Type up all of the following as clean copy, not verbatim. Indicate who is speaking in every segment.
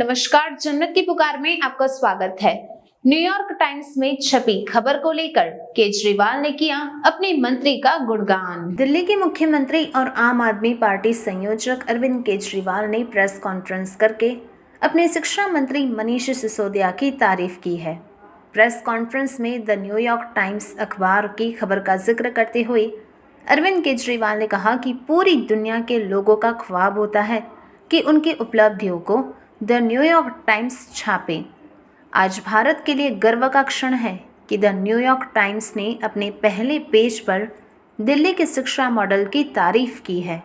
Speaker 1: नमस्कार, जन्नत की पुकार में आपका स्वागत है। न्यूयॉर्क टाइम्स में छपी खबर को लेकर केजरीवाल ने किया अपने मंत्री का गुणगान। दिल्ली के मुख्यमंत्री और आम आदमी पार्टी संयोजक अरविंद केजरीवाल ने प्रेस कॉन्फ्रेंस करके अपने शिक्षा मंत्री मनीष सिसोदिया की तारीफ की है। प्रेस कॉन्फ्रेंस में द न्यूयॉर्क टाइम्स अखबार की खबर का जिक्र करते हुए अरविंद केजरीवाल ने कहा कि पूरी दुनिया के लोगों का ख्वाब होता है कि उनकी उपलब्धियों को द न्यूयॉर्क टाइम्स छापे। आज भारत के लिए गर्व का क्षण है कि द न्यूयॉर्क टाइम्स ने अपने पहले पेज पर दिल्ली के शिक्षा मॉडल की तारीफ की है।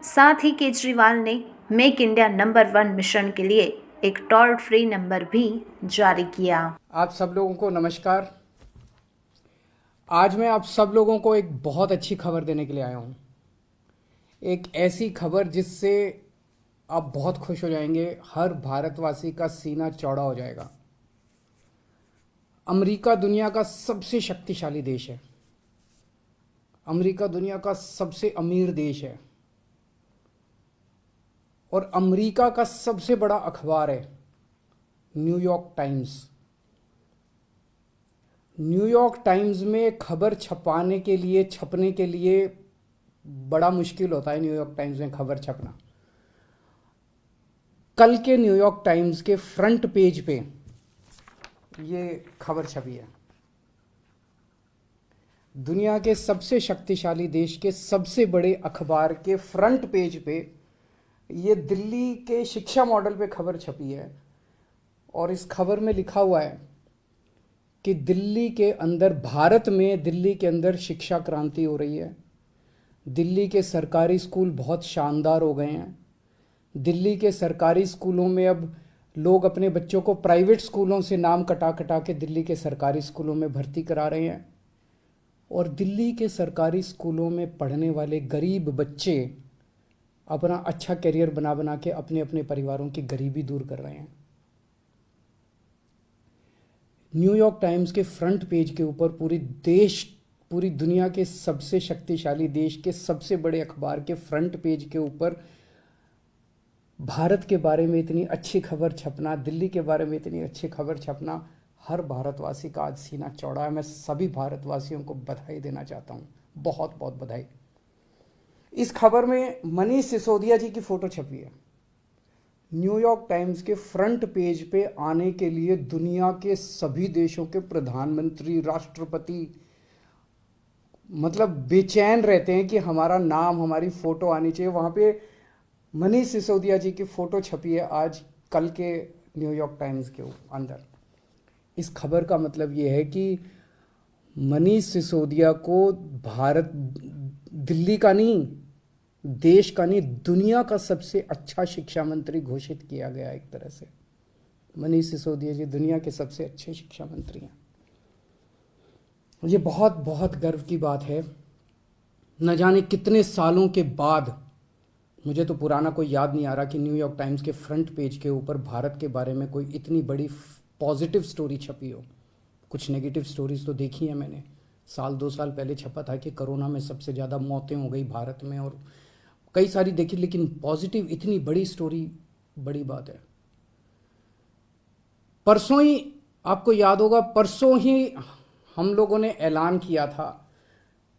Speaker 1: साथ ही केजरीवाल ने मेक इंडिया नंबर 1 मिशन के लिए एक टोल फ्री नंबर भी जारी किया।
Speaker 2: आप सब लोगों को नमस्कार। आज मैं आप सब लोगों को एक बहुत अच्छी खबर देने के लिए आया हूँ। एक ऐसी खबर जिससे आप बहुत खुश हो जाएंगे, हर भारतवासी का सीना चौड़ा हो जाएगा। अमेरिका दुनिया का सबसे शक्तिशाली देश है। अमेरिका दुनिया का सबसे अमीर देश है और अमेरिका का सबसे बड़ा अखबार है न्यूयॉर्क टाइम्स। न्यूयॉर्क टाइम्स में खबर छपने के लिए बड़ा मुश्किल होता है। न्यूयॉर्क टाइम्स में खबर छपना। कल के न्यूयॉर्क टाइम्स के फ्रंट पेज पे ये खबर छपी है। दुनिया के सबसे शक्तिशाली देश के सबसे बड़े अखबार के फ्रंट पेज पे ये दिल्ली के शिक्षा मॉडल पे खबर छपी है और इस खबर में लिखा हुआ है कि दिल्ली के अंदर, भारत में दिल्ली के अंदर शिक्षा क्रांति हो रही है। दिल्ली के सरकारी स्कूल बहुत शानदार हो गए हैं। दिल्ली के सरकारी स्कूलों में अब लोग अपने बच्चों को प्राइवेट स्कूलों से नाम कटा कटा के दिल्ली के सरकारी स्कूलों में भर्ती करा रहे हैं और दिल्ली के सरकारी स्कूलों में पढ़ने वाले गरीब बच्चे अपना अच्छा करियर बना बना के अपने अपने परिवारों की गरीबी दूर कर रहे हैं। न्यूयॉर्क टाइम्स के फ्रंट पेज के ऊपर पूरी दुनिया के सबसे शक्तिशाली देश के सबसे बड़े अखबार के फ्रंट पेज के ऊपर भारत के बारे में इतनी अच्छी खबर छपना, दिल्ली के बारे में इतनी अच्छी खबर छपना, हर भारतवासी का आज सीना चौड़ा है। मैं सभी भारतवासियों को बधाई देना चाहता हूँ, बहुत बहुत बधाई। इस खबर में मनीष सिसोदिया जी की फोटो छपी है। न्यूयॉर्क टाइम्स के फ्रंट पेज पे आने के लिए दुनिया के सभी देशों के प्रधानमंत्री, राष्ट्रपति मतलब बेचैन रहते हैं कि हमारा नाम, हमारी फोटो आनी चाहिए। वहाँ पे मनीष सिसोदिया जी की फोटो छपी है आज कल के न्यूयॉर्क टाइम्स के अंदर। इस खबर का मतलब ये है कि मनीष सिसोदिया को भारत, दिल्ली का नहीं, देश का नहीं, दुनिया का सबसे अच्छा शिक्षा मंत्री घोषित किया गया। एक तरह से मनीष सिसोदिया जी दुनिया के सबसे अच्छे शिक्षा मंत्री हैं। ये बहुत बहुत गर्व की बात है। न जाने कितने सालों के बाद, मुझे तो पुराना कोई याद नहीं आ रहा कि न्यूयॉर्क टाइम्स के फ्रंट पेज के ऊपर भारत के बारे में कोई इतनी बड़ी पॉजिटिव स्टोरी छपी हो। कुछ नेगेटिव स्टोरीज तो देखी है मैंने। 2 साल पहले छपा था कि कोरोना में सबसे ज़्यादा मौतें हो गई भारत में और कई सारी देखी, लेकिन पॉजिटिव इतनी बड़ी स्टोरी बड़ी बात है। परसों ही, आपको याद होगा, परसों ही हम लोगों ने ऐलान किया था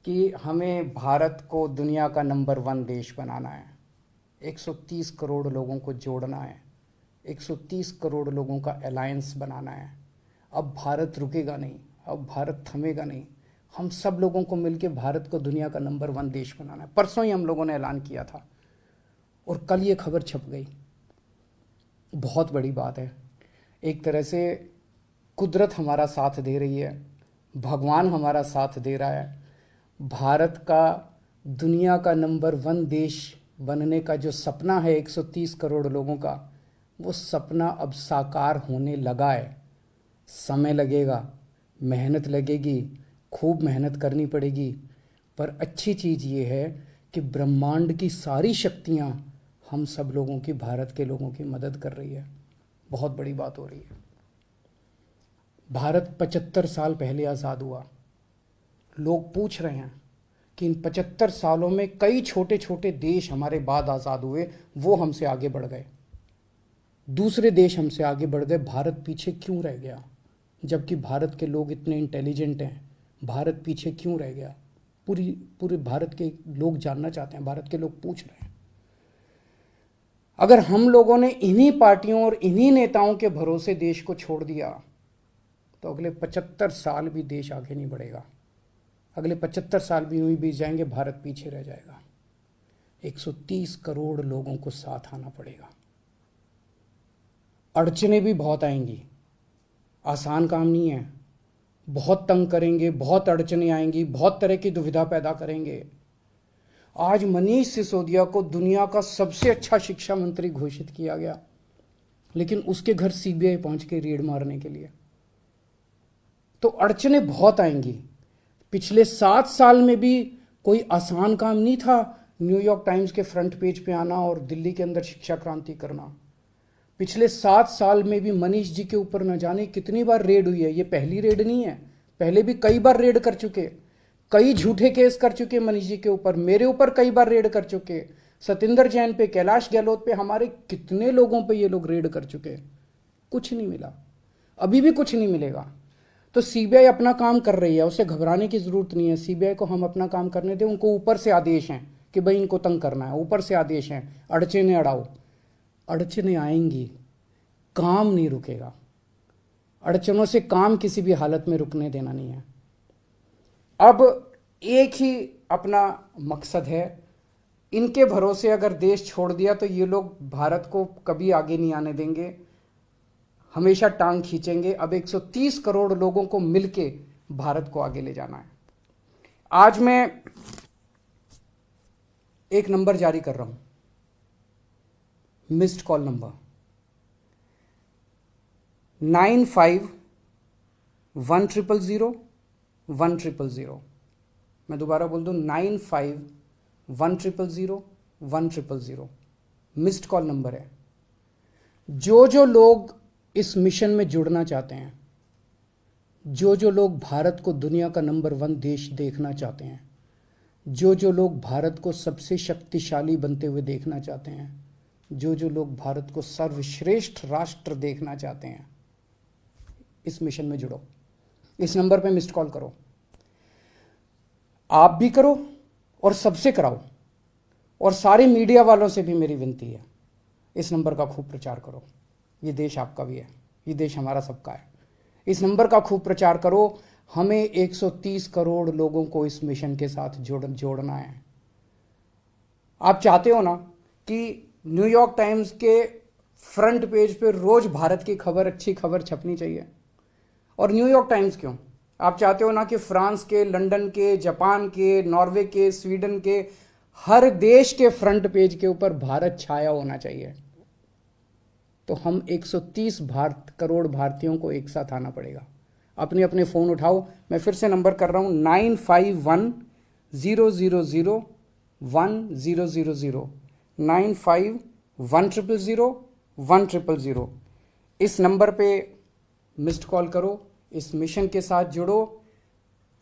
Speaker 2: कि हमें भारत को दुनिया का नंबर 1 देश बनाना है। 130 करोड़ लोगों को जोड़ना है, 130 करोड़ लोगों का अलायंस बनाना है। अब भारत रुकेगा नहीं, अब भारत थमेगा नहीं। हम सब लोगों को मिलकर भारत को दुनिया का नंबर 1 देश बनाना है। परसों ही हम लोगों ने ऐलान किया था और कल ये खबर छप गई। बहुत बड़ी बात है। एक तरह से कुदरत हमारा साथ दे रही है, भगवान हमारा साथ दे रहा है। भारत का दुनिया का नंबर 1 देश बनने का जो सपना है 130 करोड़ लोगों का, वो सपना अब साकार होने लगा है। समय लगेगा, मेहनत लगेगी, खूब मेहनत करनी पड़ेगी, पर अच्छी चीज़ ये है कि ब्रह्मांड की सारी शक्तियाँ हम सब लोगों की, भारत के लोगों की मदद कर रही है। बहुत बड़ी बात हो रही है। भारत 75 साल पहले आज़ाद हुआ। लोग पूछ रहे हैं कि इन 75 सालों में कई छोटे छोटे देश हमारे बाद आज़ाद हुए, वो हमसे आगे बढ़ गए। दूसरे देश हमसे आगे बढ़ गए, भारत पीछे क्यों रह गया? जबकि भारत के लोग इतने इंटेलिजेंट हैं, भारत पीछे क्यों रह गया? पूरे भारत के लोग जानना चाहते हैं, भारत के लोग पूछ रहे हैं। अगर हम लोगों ने इन्हीं पार्टियों और इन्हीं नेताओं के भरोसे देश को छोड़ दिया तो अगले 75 साल भी देश आगे नहीं बढ़ेगा। अगले 75 साल भी यूं ही बीत जाएंगे, भारत पीछे रह जाएगा। 130 करोड़ लोगों को साथ आना पड़ेगा। अड़चने भी बहुत आएंगी, आसान काम नहीं है। बहुत तंग करेंगे, बहुत अड़चने आएंगी, बहुत तरह की दुविधा पैदा करेंगे। आज मनीष सिसोदिया को दुनिया का सबसे अच्छा शिक्षा मंत्री घोषित किया गया, लेकिन उसके घर सीबीआई पहुंच के रेड मारने के लिए। तो अड़चने बहुत आएंगी। पिछले 7 साल में भी कोई आसान काम नहीं था न्यूयॉर्क टाइम्स के फ्रंट पेज पे आना और दिल्ली के अंदर शिक्षा क्रांति करना। पिछले 7 साल में भी मनीष जी के ऊपर न जाने कितनी बार रेड हुई है। ये पहली रेड नहीं है, पहले भी कई बार रेड कर चुके, कई झूठे केस कर चुके मनीष जी के ऊपर, मेरे ऊपर कई बार रेड कर चुके, सतिंदर जैन पे, कैलाश गहलोत पे, हमारे कितने लोगों पे ये लोग रेड कर चुके। कुछ नहीं मिला, अभी भी कुछ नहीं मिलेगा। तो सीबीआई अपना काम कर रही है, उसे घबराने की जरूरत नहीं है। सीबीआई को हम अपना काम करने दें। उनको ऊपर से आदेश हैं कि भाई इनको तंग करना है, ऊपर से आदेश हैं, अड़चने अड़ाओ। अड़चने आएंगी, काम नहीं रुकेगा। अड़चनों से काम किसी भी हालत में रुकने देना नहीं है। अब एक ही अपना मकसद है, इनके भरोसे अगर देश छोड़ दिया तो ये लोग भारत को कभी आगे नहीं आने देंगे, हमेशा टांग खींचेंगे। अब 130 करोड़ लोगों को मिलके भारत को आगे ले जाना है। आज मैं एक नंबर जारी कर रहा हूं, मिस्ड कॉल नंबर 9510001000। मैं दोबारा बोल दूं, 9510001000 मिस्ड कॉल नंबर है। जो लोग इस मिशन में जुड़ना चाहते हैं, जो लोग भारत को दुनिया का नंबर 1 देश देखना चाहते हैं, जो लोग भारत को सबसे शक्तिशाली बनते हुए देखना चाहते हैं, जो लोग भारत को सर्वश्रेष्ठ राष्ट्र देखना चाहते हैं, इस मिशन में जुड़ो। इस नंबर पे मिस्ड कॉल करो, आप भी करो और सबसे कराओ। और सारे मीडिया वालों से भी मेरी विनती है, इस नंबर का खूब प्रचार करो। ये देश आपका भी है, ये देश हमारा सबका है। इस नंबर का खूब प्रचार करो। हमें 130 करोड़ लोगों को इस मिशन के साथ जोड़ना है। आप चाहते हो ना कि न्यूयॉर्क टाइम्स के फ्रंट पेज पे रोज भारत की खबर, अच्छी खबर छपनी चाहिए। और न्यूयॉर्क टाइम्स क्यों, आप चाहते हो ना कि फ्रांस के, लंदन के, जापान के, नॉर्वे के, स्वीडन के, हर देश के फ्रंट पेज के ऊपर भारत छाया होना चाहिए। तो हम 130 करोड़ भारतीयों को एक साथ आना पड़ेगा। अपने अपने फ़ोन उठाओ, मैं फिर से नंबर कर रहा हूँ, 9510001000 9510001000। इस नंबर पे मिस्ड कॉल करो, इस मिशन के साथ जुड़ो।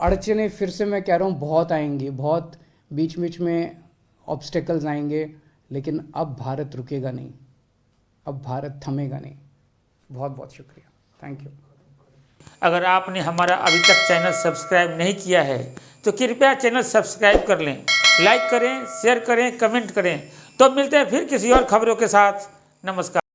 Speaker 2: अड़चने फिर से मैं कह रहा हूँ बहुत आएंगी, बहुत बीच बीच में ऑब्स्टेकल्स आएंगे, लेकिन अब भारत रुकेगा नहीं, अब भारत थमेगा नहीं। बहुत बहुत शुक्रिया, थैंक यू।
Speaker 3: अगर आपने हमारा अभी तक चैनल सब्सक्राइब नहीं किया है तो कृपया चैनल सब्सक्राइब कर लें, लाइक करें, शेयर करें, कमेंट करें। तो मिलते हैं फिर किसी और खबरों के साथ। नमस्कार।